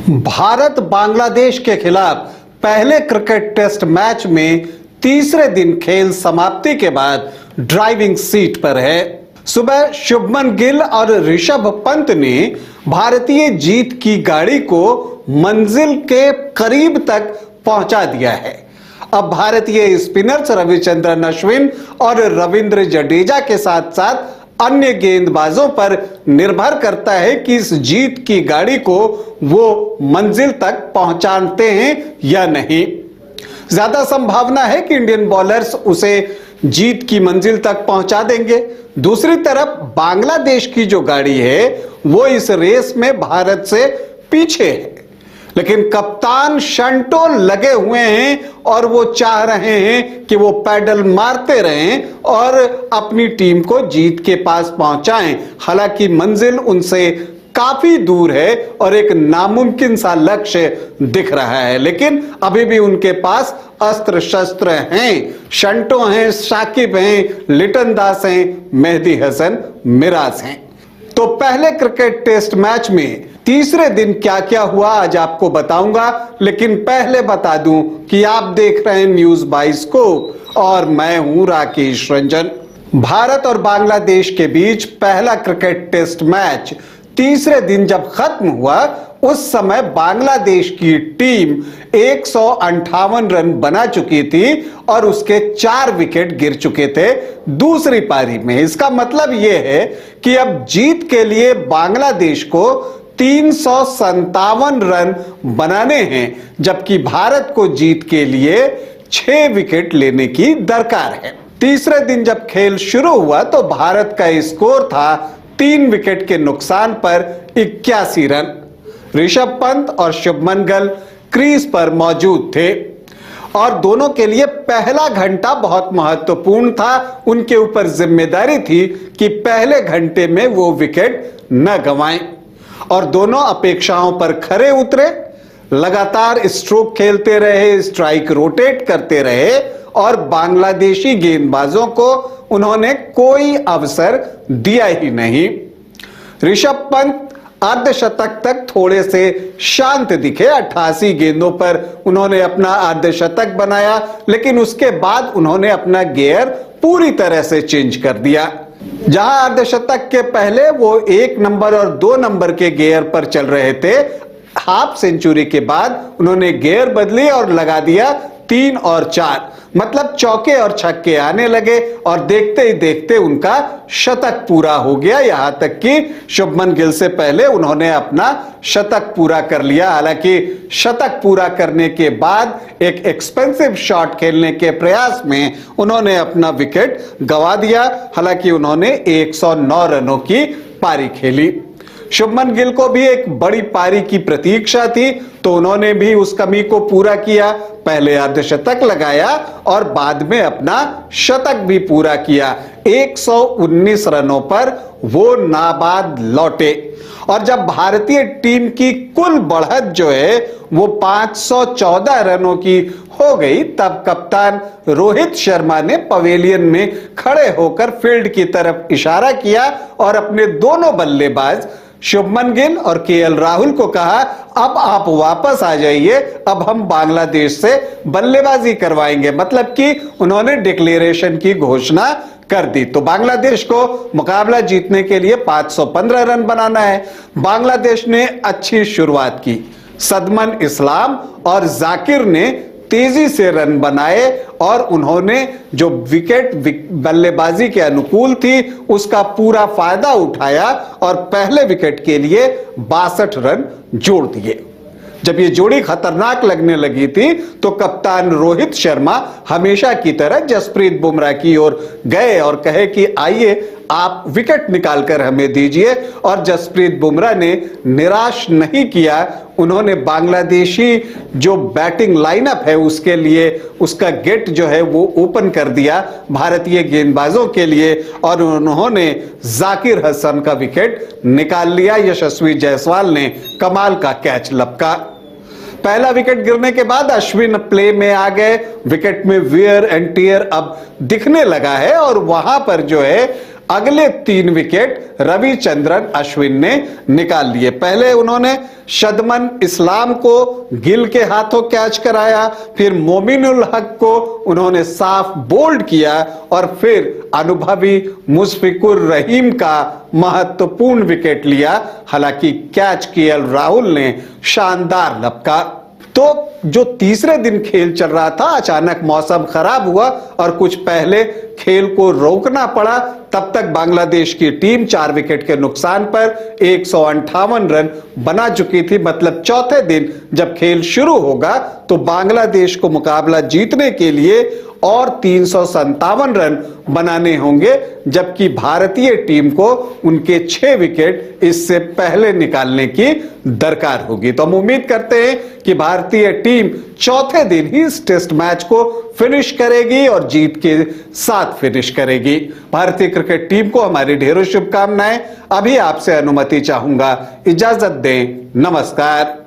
भारत बांग्लादेश के खिलाफ पहले क्रिकेट टेस्ट मैच में तीसरे दिन खेल समाप्ति के बाद ड्राइविंग सीट पर है। सुबह शुभमन गिल और ऋषभ पंत ने भारतीय जीत की गाड़ी को मंजिल के करीब तक पहुंचा दिया है। अब भारतीय स्पिनर्स रविचंद्रन अश्विन और रविंद्र जडेजा के साथ साथ अन्य गेंदबाजों पर निर्भर करता है कि इस जीत की गाड़ी को वो मंजिल तक पहुंचाते हैं या नहीं। ज्यादा संभावना है कि इंडियन बॉलर्स उसे जीत की मंजिल तक पहुंचा देंगे। दूसरी तरफ बांग्लादेश की जो गाड़ी है वो इस रेस में भारत से पीछे है, लेकिन कप्तान शंटो लगे हुए हैं और वो चाह रहे हैं कि वो पैडल मारते रहें और अपनी टीम को जीत के पास पहुंचाएं। हालांकि मंजिल उनसे काफी दूर है और एक नामुमकिन सा लक्ष्य दिख रहा है, लेकिन अभी भी उनके पास अस्त्र शस्त्र हैं। शंटो हैं, शाकिब हैं, लिटन दास हैं, मेहदी हसन मिराज हैं। तो पहले क्रिकेट टेस्ट मैच में तीसरे दिन क्या क्या हुआ आज आपको बताऊंगा, लेकिन पहले बता दूं कि आप देख रहे हैं न्यूज 22 को और मैं हूं राकेश रंजन। भारत और बांग्लादेश के बीच पहला क्रिकेट टेस्ट मैच तीसरे दिन जब खत्म हुआ उस समय बांग्लादेश की टीम 158 रन बना चुकी थी और उसके 4 विकेट गिर चुके थे दूसरी पारी में। इसका मतलब यह है कि अब जीत के लिए बांग्लादेश को 357 रन बनाने हैं, जबकि भारत को जीत के लिए 6 विकेट लेने की दरकार है। तीसरे दिन जब खेल शुरू हुआ तो भारत का स्कोर था 3 विकेट के नुकसान पर 81 रन। ऋषभ पंत और शुभमन गिल क्रीज पर मौजूद थे और दोनों के लिए पहला घंटा बहुत महत्वपूर्ण था। उनके ऊपर जिम्मेदारी थी कि पहले घंटे में वो विकेट न गंवाएं और दोनों अपेक्षाओं पर खरे उतरे। लगातार स्ट्रोक खेलते रहे, स्ट्राइक रोटेट करते रहे और बांग्लादेशी गेंदबाजों को उन्होंने कोई अवसर दिया ही नहीं। ऋषभ पंत अर्धशतक तक थोड़े से शांत दिखे। 88 गेंदों पर उन्होंने अपना अर्धशतक बनाया, लेकिन उसके बाद उन्होंने अपना गियर पूरी तरह से चेंज कर दिया। जहां अर्धशतक के पहले वो 1 नंबर और 2 नंबर के गियर पर चल रहे थे, हाफ सेंचुरी के बाद उन्होंने गियर बदली और लगा दिया 3 और 4, मतलब चौके और छक्के आने लगे और देखते ही देखते उनका शतक पूरा हो गया। यहां तक कि शुभमन गिल से पहले उन्होंने अपना शतक पूरा कर लिया। हालांकि शतक पूरा करने के बाद एक एक्सपेंसिव शॉट खेलने के प्रयास में उन्होंने अपना विकेट गंवा दिया। हालांकि उन्होंने 109 रनों की पारी खेली। शुभमन गिल को भी एक बड़ी पारी की प्रतीक्षा थी, तो उन्होंने भी उस कमी को पूरा किया। पहले अर्धशतक लगाया और बाद में अपना शतक भी पूरा किया। 119 रनों पर वो नाबाद लौटे और जब भारतीय टीम की कुल बढ़त जो है वो 514 रनों की हो गई, तब कप्तान रोहित शर्मा ने पवेलियन में खड़े होकर फील्ड की तरफ इशारा किया और अपने दोनों बल्लेबाज शुभमन गिल और केएल राहुल को कहा, अब आप वापस आ जाइए, अब हम बांग्लादेश से बल्लेबाजी करवाएंगे। मतलब कि उन्होंने डिक्लेरेशन की घोषणा कर दी। तो बांग्लादेश को मुकाबला जीतने के लिए 515 रन बनाना है। बांग्लादेश ने अच्छी शुरुआत की। सदमन इस्लाम और जाकिर ने तेजी से रन बनाए और उन्होंने जो विकेट बल्लेबाजी के अनुकूल थी उसका पूरा फायदा उठाया और पहले विकेट के लिए 62 रन जोड़ दिए। जब ये जोड़ी खतरनाक लगने लगी थी तो कप्तान रोहित शर्मा हमेशा की तरह जसप्रीत बुमराह की ओर गए और कहे कि आइए आप विकेट निकालकर हमें दीजिए, और जसप्रीत बुमराह ने निराश नहीं किया। उन्होंने बांग्लादेशी जो बैटिंग लाइनअप है उसके लिए उसका गेट जो है वो ओपन कर दिया भारतीय गेंदबाजों के लिए और उन्होंने जाकिर हसन का विकेट निकाल लिया। यशस्वी जायसवाल ने कमाल का कैच लपका। पहला विकेट गिरने के बाद अश्विन प्ले में आ गए। विकेट में वियर एंड टियर अब दिखने लगा है और वहां पर जो है अगले 3 विकेट रविचंद्रन अश्विन ने निकाल लिए। पहले उन्होंने शदमन इस्लाम को गिल के हाथों कैच कराया, फिर मोमिनुल हक को उन्होंने साफ बोल्ड किया और फिर अनुभवी मुशफिकुर रहीम का महत्वपूर्ण विकेट लिया। हालांकि कैच केएल राहुल ने शानदार लपका। तो जो तीसरे दिन खेल चल रहा था, अचानक मौसम खराब हुआ और कुछ पहले खेल को रोकना पड़ा। तब तक बांग्लादेश की टीम 4 विकेट के नुकसान पर 158 रन बना चुकी थी। मतलब चौथे दिन जब खेल शुरू होगा तो बांग्लादेश को मुकाबला जीतने के लिए और 357 रन बनाने होंगे, जबकि भारतीय टीम को उनके 6 विकेट इससे पहले निकालने की दरकार होगी। तो हम उम्मीद करते हैं कि भारतीय टीम चौथे दिन ही इस टेस्ट मैच को फिनिश करेगी और जीत के साथ फिनिश करेगी। भारतीय क्रिकेट टीम को हमारी ढेरों शुभकामनाएं। अभी आपसे अनुमति चाहूंगा, इजाजत दें, नमस्कार।